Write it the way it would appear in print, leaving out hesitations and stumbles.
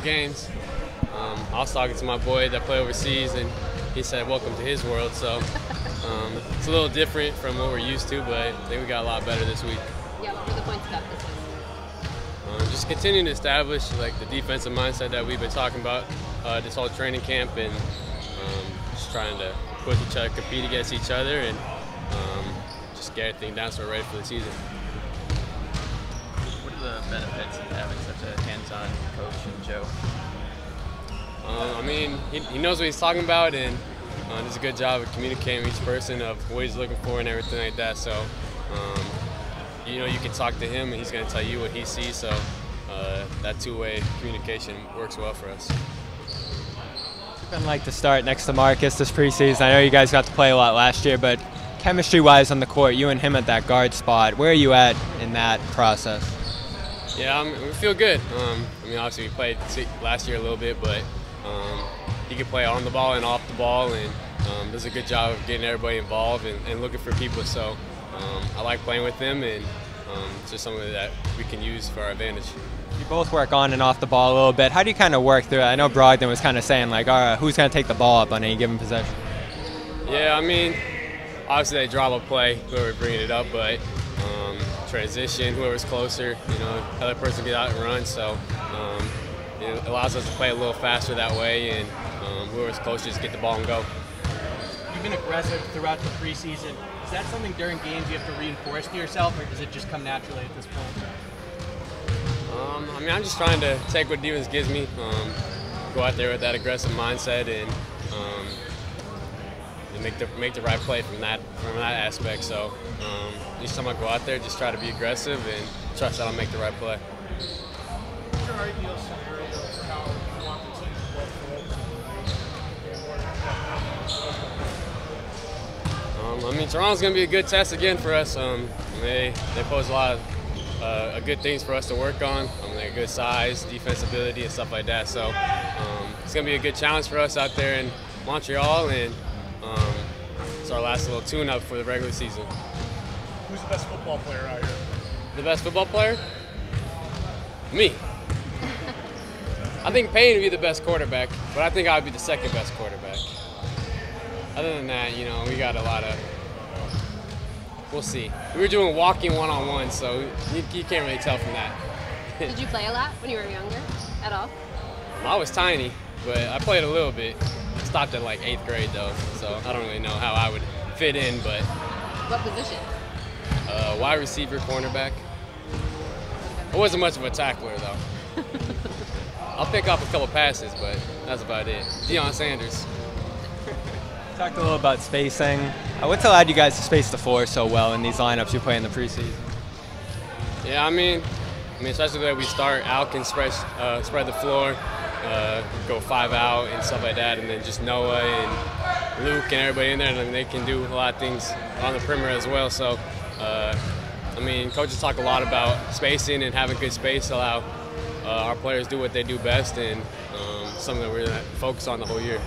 games. I was talking to my boy that played overseas, and he said, "Welcome to his world." So it's a little different from what we're used to, but I think we got a lot better this week. Yeah, what were the points about this one? Just continuing to establish like the defensive mindset that we've been talking about this whole training camp, and just trying to push each other, compete against each other, and just get everything down so we're ready for the season. What are the benefits of having such a hands-on coach in Joe? I mean, he knows what he's talking about, and does a good job of communicating with each person of what he's looking for and everything like that. So, you know, you can talk to him, and he's going to tell you what he sees. So that two-way communication works well for us. What's it been like to start next to Marcus this preseason? I know you guys got to play a lot last year, but chemistry-wise on the court, you and him at that guard spot, where are you at in that process? Yeah, we feel good. I mean, obviously we played last year a little bit, but he can play on the ball and off the ball, and does a good job of getting everybody involved and looking for people. So I like playing with him, and it's just something that we can use for our advantage. You both work on and off the ball a little bit. How do you kind of work through it? I know Brogdon was kind of saying, like, all right, who's going to take the ball up on any given possession? Yeah, I mean, obviously they drop a play, whoever bringing it up, but transition, whoever's closer, you know, other person get out and run. So it allows us to play a little faster that way, and whoever's closer just get the ball and go. You've been aggressive throughout the preseason. Is that something during games you have to reinforce to yourself, or does it just come naturally at this point? I mean, I'm just trying to take what defense gives me, go out there with that aggressive mindset, and make the right play from that aspect. So each time I go out there, just try to be aggressive and trust that I'll make the right play. What's your ideal scenario for how you want the team to work? I mean, Toronto's going to be a good test again for us. They pose a lot of good things for us to work on. They have good size, defense ability, and stuff like that. So it's going to be a good challenge for us out there in Montreal, and it's our last little tune-up for the regular season. Who's the best football player out here? The best football player? Me. I think Payne would be the best quarterback, but I think I would be the second best quarterback. Other than that, you know, we got a lot of – we'll see. We were doing walking one-on-one, so you can't really tell from that. Did you play a lot when you were younger at all? I was tiny, but I played a little bit. Stopped at like 8th grade, though, so I don't really know how I would fit in, but – What position? Wide receiver, cornerback. I wasn't much of a tackler, though. I'll pick up a couple passes, but that's about it. Deion Sanders. Talked a little about spacing. What's allowed you guys to space the floor so well in these lineups you play in the preseason? Yeah, I mean, especially the way we start, Al can spread the floor, go 5 out and stuff like that, and then just Noah and Luke and everybody in there, and they can do a lot of things on the perimeter as well. So, I mean, coaches talk a lot about spacing and having good space to allow our players do what they do best, and something that we're going to focus on the whole year.